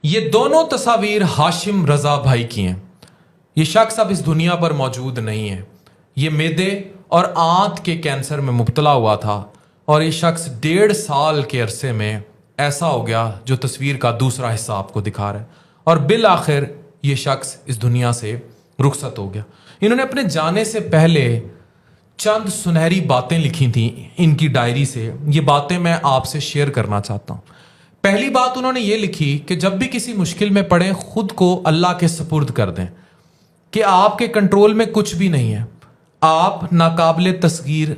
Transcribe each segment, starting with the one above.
یہ دونوں تصاویر ہاشم رضا بھائی کی ہیں۔ یہ شخص اب اس دنیا پر موجود نہیں ہے۔ یہ معدے اور آنت کے کینسر میں مبتلا ہوا تھا اور یہ شخص 1.5 سال کے عرصے میں ایسا ہو گیا جو تصویر کا دوسرا حصہ آپ کو دکھا رہا ہے، اور بالآخر یہ شخص اس دنیا سے رخصت ہو گیا۔ انہوں نے اپنے جانے سے پہلے چند سنہری باتیں لکھی تھیں ان کی ڈائری سے۔ یہ باتیں میں آپ سے شیئر کرنا چاہتا ہوں۔ پہلی بات انہوں نے یہ لکھی کہ جب بھی کسی مشکل میں پڑیں خود کو اللہ کے سپرد کر دیں کہ آپ کے کنٹرول میں کچھ بھی نہیں ہے، آپ ناقابل تصغیر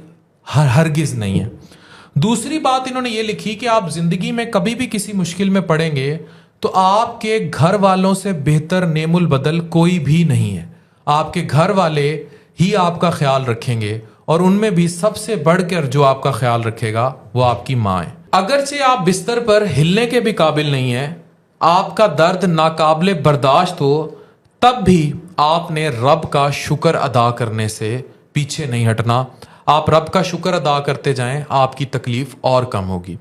ہرگز نہیں ہے۔ دوسری بات انہوں نے یہ لکھی کہ آپ زندگی میں کبھی بھی کسی مشکل میں پڑیں گے تو آپ کے گھر والوں سے بہتر نعم البدل کوئی بھی نہیں ہے۔ آپ کے گھر والے ہی آپ کا خیال رکھیں گے، اور ان میں بھی سب سے بڑھ کر جو آپ کا خیال رکھے گا وہ آپ کی ماں ہے۔ اگرچہ آپ بستر پر ہلنے کے بھی قابل نہیں ہیں، آپ کا درد ناقابل برداشت ہو، تب بھی آپ نے رب کا شکر ادا کرنے سے پیچھے نہیں ہٹنا۔ آپ رب کا شکر ادا کرتے جائیں، آپ کی تکلیف اور کم ہوگی۔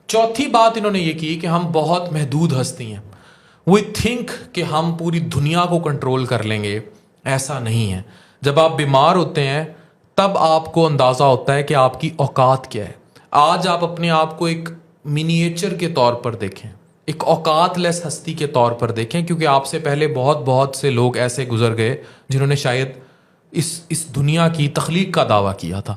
چوتھی بات انہوں نے یہ کی کہ ہم بہت محدود ہستی ہیں۔ وی تھنک کہ ہم پوری دنیا کو کنٹرول کر لیں گے، ایسا نہیں ہے۔ جب آپ بیمار ہوتے ہیں تب آپ کو اندازہ ہوتا ہے کہ آپ کی اوقات کیا ہے۔ آج آپ اپنے آپ کو ایک منیچر کے طور پر دیکھیں، ایک اوقات لیس ہستی کے طور پر دیکھیں، کیونکہ آپ سے پہلے بہت سے لوگ ایسے گزر گئے جنہوں نے شاید اس دنیا کی تخلیق کا دعویٰ کیا تھا۔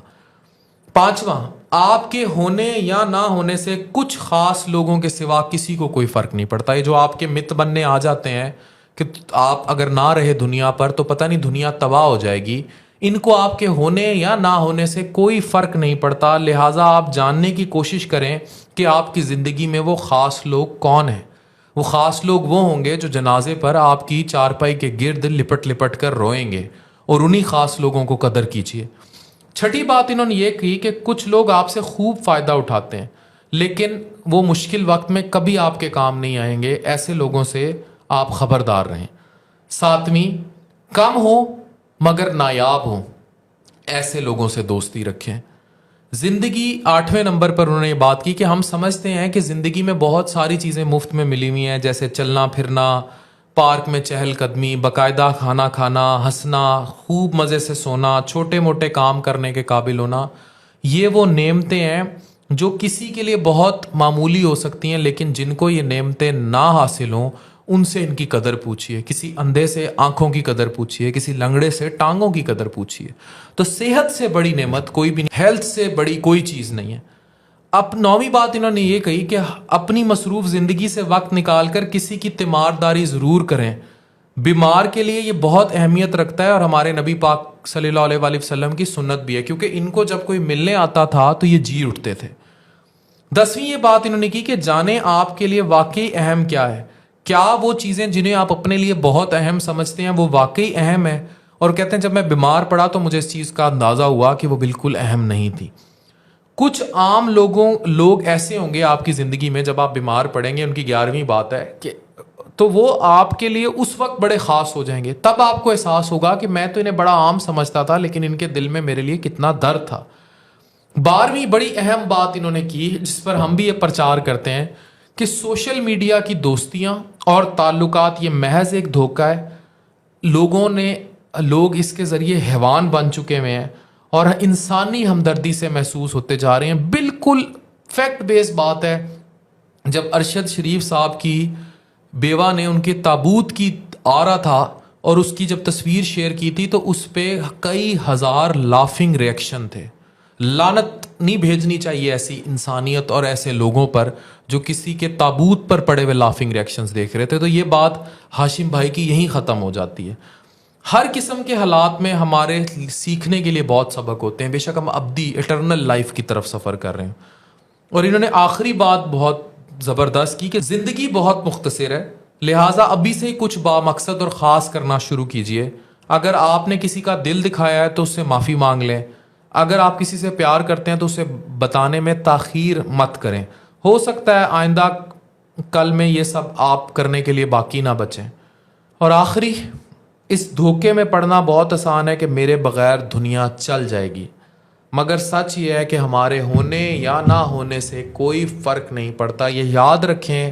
پانچواں، آپ کے ہونے یا نہ ہونے سے کچھ خاص لوگوں کے سوا کسی کو کوئی فرق نہیں پڑتا۔ یہ جو آپ کے مت بننے آ جاتے ہیں کہ آپ اگر نہ رہے دنیا پر تو پتہ نہیں دنیا تباہ ہو جائے گی، ان کو آپ کے ہونے یا نہ ہونے سے کوئی فرق نہیں پڑتا۔ لہٰذا آپ جاننے کی کوشش کریں کہ آپ کی زندگی میں وہ خاص لوگ کون ہیں۔ وہ خاص لوگ وہ ہوں گے جو جنازے پر آپ کی چارپائی کے گرد لپٹ لپٹ کر روئیں گے، اور انہی خاص لوگوں کو قدر کیجیے۔ چھٹی بات انہوں نے یہ کی کہ کچھ لوگ آپ سے خوب فائدہ اٹھاتے ہیں، لیکن وہ مشکل وقت میں کبھی آپ کے کام نہیں آئیں گے۔ ایسے لوگوں سے آپ خبردار رہیں۔ ساتویں، کم ہو مگر نایاب ہوں، ایسے لوگوں سے دوستی رکھیں۔ زندگی 8ویں نمبر پر انہوں نے یہ بات کی کہ ہم سمجھتے ہیں کہ زندگی میں بہت ساری چیزیں مفت میں ملی ہوئی ہیں، جیسے چلنا پھرنا، پارک میں چہل قدمی، باقاعدہ کھانا کھانا، ہنسنا، خوب مزے سے سونا، چھوٹے موٹے کام کرنے کے قابل ہونا۔ یہ وہ نعمتیں ہیں جو کسی کے لیے بہت معمولی ہو سکتی ہیں، لیکن جن کو یہ نعمتیں نہ حاصل ہوں ان سے ان کی قدر پوچھیے۔ کسی اندھے سے آنکھوں کی قدر پوچھیے، کسی لنگڑے سے ٹانگوں کی قدر پوچھیے۔ تو صحت سے بڑی نعمت کوئی بھی نہیں، ہیلتھ سے بڑی کوئی چیز نہیں ہے۔ اب 9ویں بات انہوں نے یہ کہی کہ اپنی مصروف زندگی سے وقت نکال کر کسی کی تیمارداری ضرور کریں۔ بیمار کے لیے یہ بہت اہمیت رکھتا ہے، اور ہمارے نبی پاک صلی اللہ علیہ وآلہ وسلم کی سنت بھی ہے، کیونکہ ان کو جب کوئی ملنے آتا تھا تو یہ جی اٹھتے تھے۔ 10ویں یہ بات انہوں نے کی کہ جانیں آپ کے لیے واقعی اہم کیا ہے۔ کیا وہ چیزیں جنہیں آپ اپنے لیے بہت اہم سمجھتے ہیں وہ واقعی اہم ہے؟ اور کہتے ہیں جب میں بیمار پڑا تو مجھے اس چیز کا اندازہ ہوا کہ وہ بالکل اہم نہیں تھی۔ کچھ عام لوگ ایسے ہوں گے آپ کی زندگی میں، جب آپ بیمار پڑیں گے، ان کی 11ویں بات ہے کہ تو وہ آپ کے لیے اس وقت بڑے خاص ہو جائیں گے۔ تب آپ کو احساس ہوگا کہ میں تو انہیں بڑا عام سمجھتا تھا، لیکن ان کے دل میں میرے لیے کتنا درد تھا۔ 12ویں بڑی اہم بات انہوں نے کی، جس پر ہم بھی یہ پرچار کرتے ہیں، کہ سوشل میڈیا کی دوستیاں اور تعلقات یہ محض ایک دھوکہ ہے۔ لوگ اس کے ذریعے حیوان بن چکے ہوئے ہیں اور انسانی ہمدردی سے محسوس ہوتے جا رہے ہیں۔ بالکل فیکٹ بیس بات ہے۔ جب ارشد شریف صاحب کی بیوہ نے ان کے تابوت کی آ رہا تھا اور اس کی جب تصویر شیئر کی تھی تو اس پہ کئی ہزار لافنگ ریئیکشن تھے۔ لعنت نہیں بھیجنی چاہیے ایسی انسانیت اور ایسے لوگوں پر جو کسی کے تابوت پر پڑے ہوئے لافنگ ریئیکشنز دیکھ رہے تھے۔ تو یہ بات ہاشم بھائی کی یہیں ختم ہو جاتی ہے۔ ہر قسم کے حالات میں ہمارے سیکھنے کے لیے بہت سبق ہوتے ہیں، بے شک ہم ابدی ایٹرنل لائف کی طرف سفر کر رہے ہیں۔ اور انہوں نے آخری بات بہت زبردست کی کہ زندگی بہت مختصر ہے، لہٰذا ابھی سے ہی کچھ بامقصد اور خاص کرنا شروع کیجئے۔ اگر آپ نے کسی کا دل دکھایا ہے تو اس سے معافی مانگ لیں۔ اگر آپ کسی سے پیار کرتے ہیں تو اسے بتانے میں تاخیر مت کریں۔ ہو سکتا ہے آئندہ کل میں یہ سب آپ کرنے کے لیے باقی نہ بچیں۔ اور آخری، اس دھوکے میں پڑنا بہت آسان ہے کہ میرے بغیر دنیا چل جائے گی، مگر سچ یہ ہے کہ ہمارے ہونے یا نہ ہونے سے کوئی فرق نہیں پڑتا۔ یہ یاد رکھیں،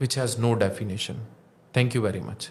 which has no definition. Thank you very much.